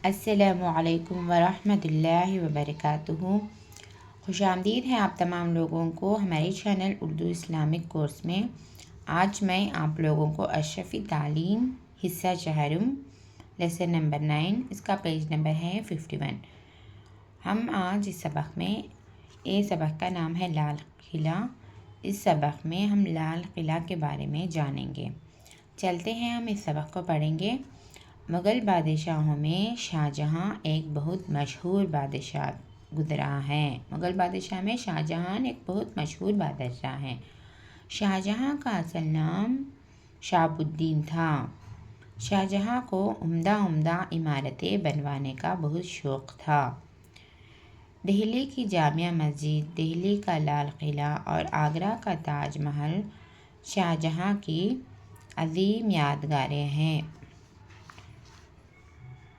السلام علیکم ورحمۃ اللہ وبرکاتہ۔ خوش آمدید ہے آپ تمام لوگوں کو ہمارے چینل اردو اسلامک کورس میں۔ آج میں آپ لوگوں کو اشرفی تعلیم حصہ چہارم لیسن نمبر 9، اس کا پیج نمبر ہے 51۔ ہم آج اس سبق میں، سبق کا نام ہے لال قلعہ۔ اس سبق میں ہم لال قلعہ کے بارے میں جانیں گے۔ چلتے ہیں، ہم اس سبق کو پڑھیں گے۔ مغل بادشاہوں میں شاہ جہاں ایک بہت مشہور بادشاہ گزرا ہے۔ مغل بادشاہ میں شاہ جہاں ایک بہت مشہور بادشاہ ہیں۔ شاہ جہاں کا اصل نام شہاب الدین تھا۔ شاہ جہاں کو عمدہ عمارتیں بنوانے کا بہت شوق تھا۔ دہلی کی جامع مسجد، دہلی کا لال قلعہ اور آگرہ کا تاج محل شاہ جہاں کی عظیم یادگاریں ہیں۔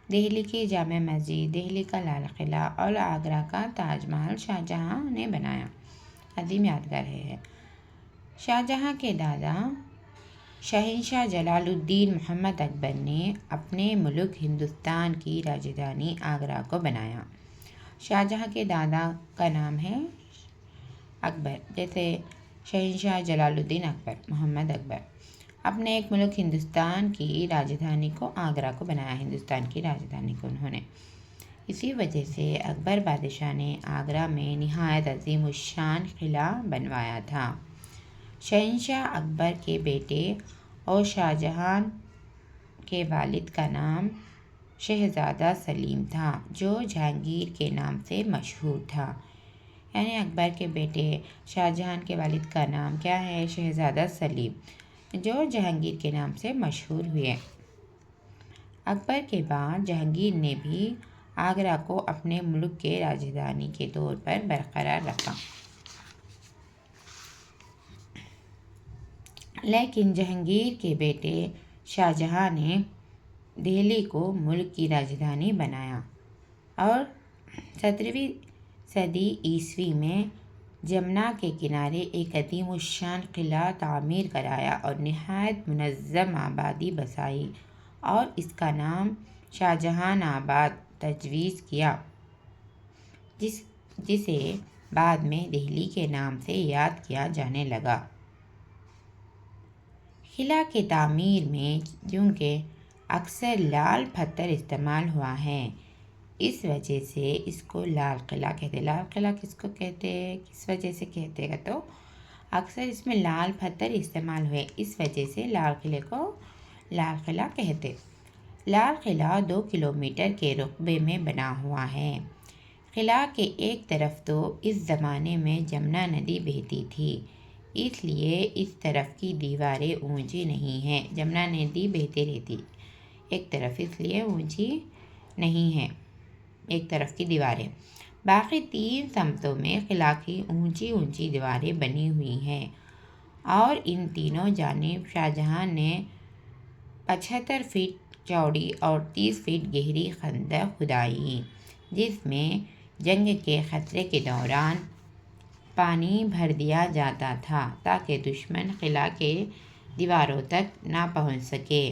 دہلی کی جامع مسجد، دہلی کا لال قلعہ اور آگرہ کا تاج محل شاہ جہاں نے بنایا، عظیم یادگار ہے۔ شاہ جہاں کے دادا شہنشاہ جلال الدین محمد اکبر نے اپنے ملک ہندوستان کی راجدھانی آگرہ کو بنایا۔ شاہ جہاں کے دادا کا نام ہے اکبر، جیسے شہنشاہ جلال الدین اکبر محمد اکبر، اپنے ایک ملک ہندوستان کی راجدھانی کو آگرہ کو بنایا، ہندوستان کی راجدھانی کو انہوں نے۔ اسی وجہ سے اکبر بادشاہ نے آگرہ میں نہایت عظیم الشان قلعہ بنوایا تھا۔ شہنشاہ اکبر کے بیٹے اور شاہ جہاں کے والد کا نام شہزادہ سلیم تھا، جو جہانگیر کے نام سے مشہور تھا۔ یعنی اکبر کے بیٹے شاہ جہاں کے والد کا نام کیا ہے؟ شہزادہ سلیم، جو جہانگیر کے نام سے مشہور ہوئے۔ اکبر کے بعد جہانگیر نے بھی آگرہ کو اپنے ملک کے راجدھانی کے طور پر برقرار رکھا، لیکن جہانگیر کے بیٹے شاہ جہاں نے دہلی کو ملک کی راجدھانی بنایا اور 17ویں صدی عیسوی میں جمنا کے کنارے ایک عظیم الشان قلعہ تعمیر کرایا اور نہایت منظم آبادی بسائی اور اس کا نام شاہ جہان آباد تجویز کیا، جسے بعد میں دہلی کے نام سے یاد کیا جانے لگا۔ قلعہ کی تعمیر میں چونکہ اکثر لال پتھر استعمال ہوا ہے، اس وجہ سے اس کو لال قلعہ کہتے ہیں۔ لال قلعہ کس کو کہتے ہیں، کس وجہ سے کہتے ہیں تو اکثر اس میں لال پتھر استعمال ہوئے، اس وجہ سے لال قلعے کو لال قلعہ کہتے۔ لال قلعہ 2 کلومیٹر کے رقبے میں بنا ہوا ہے۔ قلعہ کے ایک طرف تو اس زمانے میں جمنا ندی بہتی تھی، اس لیے اس طرف کی دیواریں اونچی نہیں ہیں۔ جمنا ندی بہتی رہتی ایک طرف، اس لیے اونچی نہیں ہے ایک طرف کی دیواریں۔ باقی 3 سمتوں میں قلعہ کی اونچی دیواریں بنی ہوئی ہیں اور ان تینوں جانب شاہ جہاں نے 75 فٹ چوڑی اور 30 فٹ گہری خندق کھدوائی، جس میں جنگ کے خطرے کے دوران پانی بھر دیا جاتا تھا تاکہ دشمن قلعہ کے دیواروں تک نہ پہنچ سکے۔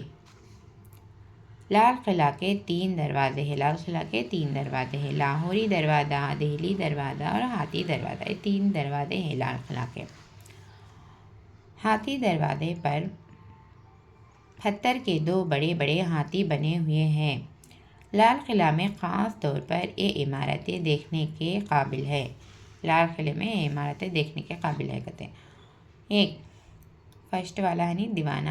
لال قلعہ کے 3 دروازے ہیں۔ لال قلعہ کے 3 دروازے ہیں، لاہوری دروازہ، دہلی دروازہ اور ہاتھی دروازہ۔ یہ 3 دروازے ہیں لال قلعہ کے۔ ہاتھی دروازے پر پتھر کے 2 بڑے ہاتھی بنے ہوئے ہیں۔ لال قلعہ میں خاص طور پر یہ عمارتیں دیکھنے کے قابل ہے۔ لال قلعے میں یہ عمارتیں دیکھنے کے قابل ہے کہتے ہیں۔ ایک فرسٹ والا ہے دیوان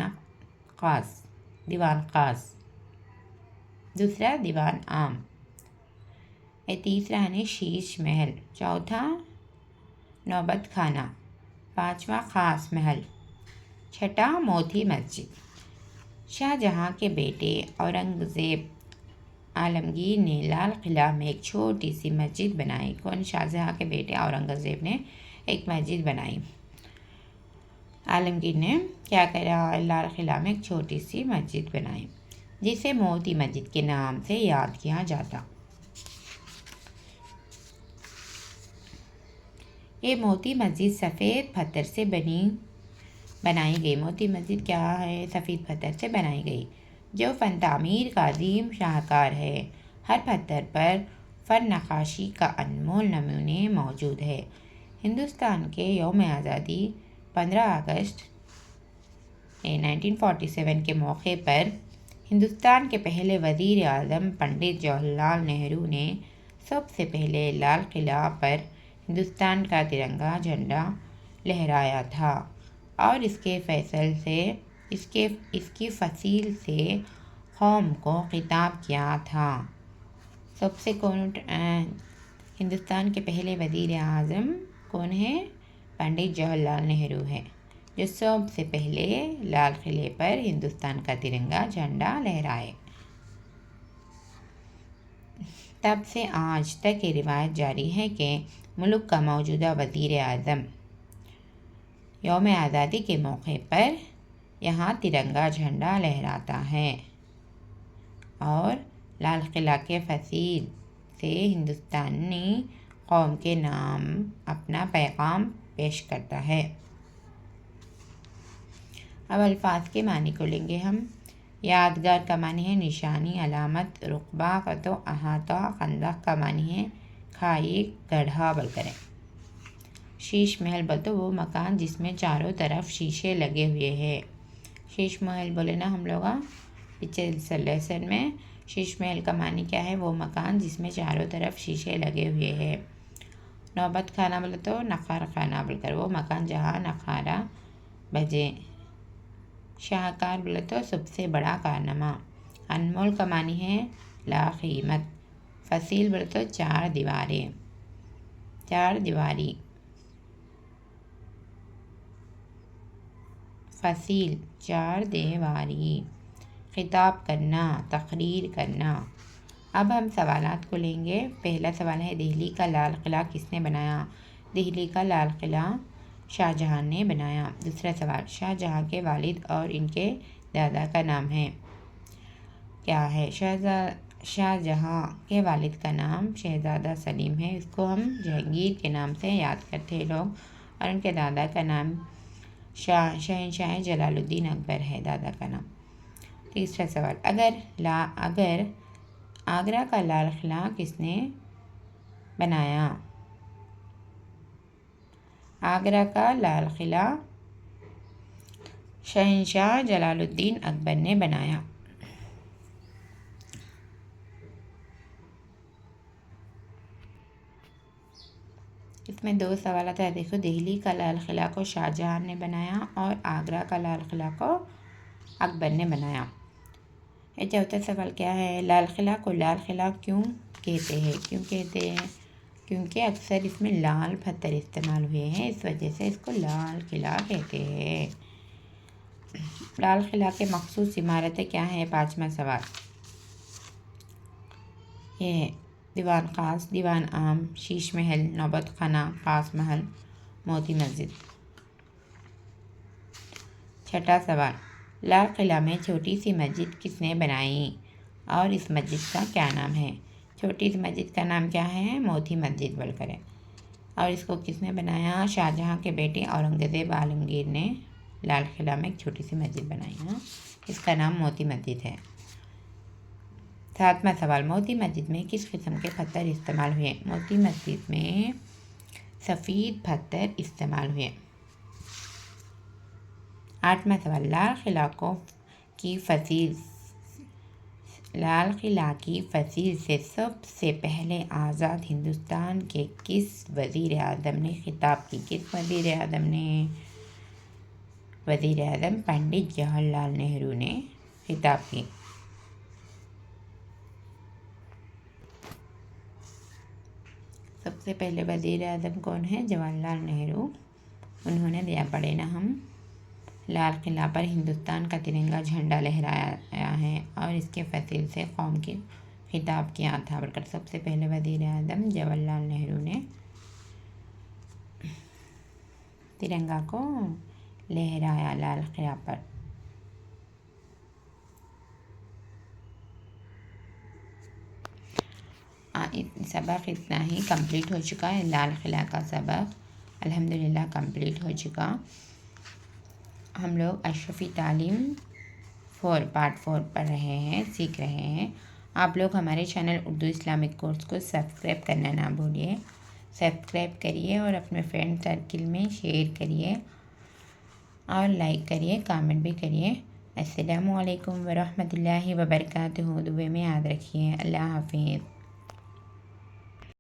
خاص، دوسرا دیوان عام، تیسرا ہے شیش محل، چوتھا نوبت خانہ، پانچواں خاص محل، چھٹا موتی مسجد۔ شاہ جہاں کے بیٹے اورنگزیب عالمگیر نے لال قلعہ میں ایک چھوٹی سی مسجد بنائی۔ شاہ جہاں کے بیٹے اورنگزیب نے ایک مسجد بنائی۔ عالمگیر نے کیا کرا؟ لال قلعہ میں ایک چھوٹی سی مسجد بنائی، جسے موتی مسجد کے نام سے یاد کیا جاتا۔ یہ موتی مسجد سفید پتھر سے بنائی گئی۔ موتی مسجد کیا ہے؟ سفید پتھر سے بنائی گئی، جو فن تعمیر کا عظیم شاہکار ہے۔ ہر پتھر پر فن نقاشی کا انمول نمونے موجود ہے۔ ہندوستان کے یوم آزادی 15 اگست 1947 کے موقع پر ہندوستان کے پہلے وزیر اعظم پنڈت جواہر لال نہرو نے سب سے پہلے لال قلعہ پر ہندوستان کا ترنگا جھنڈا لہرایا تھا اور اس کی فصیل سے قوم کو خطاب کیا تھا۔ ہندوستان کے پہلے وزیر اعظم کون ہے؟ پنڈت جواہر لال نہرو ہے، جو سب سے پہلے لال قلعے پر ہندوستان کا ترنگا جھنڈا لہرائے۔ تب سے آج تک یہ روایت جاری ہے کہ ملک کا موجودہ وزیر اعظم یوم آزادی کے موقع پر یہاں ترنگا جھنڈا لہراتا ہے اور لال قلعہ کے فصیل سے ہندوستانی قوم کے نام اپنا پیغام پیش کرتا ہے۔ اب الفاظ کے معنی کو لیں گے ہم۔ یادگار کا معنی ہے نشانی، علامت، رقبہ، قطع، احاطہ۔ خندق کا معنی ہے کھائی، گڑھا بول کریں۔ شیش محل بول تو وہ مکان جس میں چاروں طرف شیشے لگے ہوئے ہیں۔ شیش محل بولے نا ہم لوگ پچھلے لیسن میں۔ شیش محل کا معنی کیا ہے؟ وہ مکان جس میں چاروں طرف شیشے لگے ہوئے ہیں۔ نوبت خانہ بولے تو نقار خانہ بول کر وہ مکان جہاں نقارہ بجے۔ شاہکار بولے تو سب سے بڑا کارنامہ۔ انمول کا معنی ہے لا قیمت۔ فصیل بولے تو چار دیواری۔ فصیل چار دیواری۔ خطاب کرنا، تقریر کرنا۔ اب ہم سوالات کو لیں گے۔ پہلا سوال ہے دہلی کا لال قلعہ کس نے بنایا؟ دہلی کا لال قلعہ شاہ جہاں نے بنایا۔ دوسرا سوال شاہ جہاں کے والد اور ان کے دادا کا نام ہے کیا ہے؟ شاہ جہاں کے والد کا نام شہزادہ سلیم ہے، اس کو ہم جہانگیر کے نام سے یاد کرتے ہیں لوگ، اور ان کے دادا کا نام شہنشاہ جلال الدین اکبر ہے، دادا کا نام۔ تیسرا سوال اگر آگرہ کا لال قلعہ کس نے بنایا؟ آگرہ کا لال قلعہ شہنشاہ جلال الدین اکبر نے بنایا۔ اس میں دو سوالات ہیں، دیکھو دہلی کا لال قلعہ کو شاہ جہاں نے بنایا اور آگرہ کا لال قلعہ کو اکبر نے بنایا۔ یہ چوتھا سوال کیا ہے؟ لال قلعہ کو لال قلعہ کیوں کہتے ہیں؟ کیونکہ اکثر اس میں لال پتھر استعمال ہوئے ہیں، اس وجہ سے اس کو لال قلعہ کہتے ہیں۔ لال قلعہ کے مخصوص عمارتیں کیا ہیں؟ پانچواں سوال یہ ہے دیوان خاص، دیوان عام، شیش محل، نوبت خانہ، خاص محل، موتی مسجد۔ چھٹا سوال لال قلعہ میں چھوٹی سی مسجد کس نے بنائی اور اس مسجد کا کیا نام ہے؟ چھوٹی سی مسجد کا نام کیا ہے؟ موتی مسجد بول کر ہے، اور اس کو کس نے بنایا؟ شاہ جہاں کے بیٹے اورنگزیب عالمگیر نے لال قلعہ میں ایک چھوٹی سی مسجد بنائی ہے، اس کا نام موتی مسجد ہے۔ ساتواں سوال موتی مسجد میں کس قسم کے پتھر استعمال ہوئے؟ موتی مسجد میں سفید پتھر استعمال ہوئے۔ آٹھواں سوال لال قلعہ کی فصیل سے سب سے پہلے آزاد ہندوستان کے کس وزیر اعظم نے خطاب کی؟ کس وزیر اعظم نے؟ وزیر اعظم پنڈت جواہر لال نہرو نے خطاب کی۔ سب سے پہلے وزیر اعظم کون ہے؟ جواہر لال نہرو۔ انہوں نے دیا پڑے نا ہم لال قلعہ پر ہندوستان کا ترنگا جھنڈا لہرایا ہے اور اس کے فصیل سے قوم کی خطاب کیا تھا بول کر سب سے پہلے وزیر اعظم جواہر لال نہرو نے ترنگا کو لہرایا لال قلعہ پر۔ سبق اتنا ہی کمپلیٹ ہو چکا ہے، لال قلعہ کا سبق الحمدللہ کمپلیٹ ہو چکا۔ ہم لوگ اشرفی تعلیم پارٹ 4 پڑھ رہے ہیں، سیکھ رہے ہیں، آپ لوگ ہمارے چینل اردو اسلامک کورس کو سبسکرائب کرنا نہ بھولیے، سبسکرائب کریے اور اپنے فرینڈ سرکل میں شیئر کریے اور لائک کریے، کامنٹ بھی کریے۔ السلام علیکم ورحمۃ اللہ وبرکاتہ، دعا میں یاد رکھیے۔ اللہ حافظ۔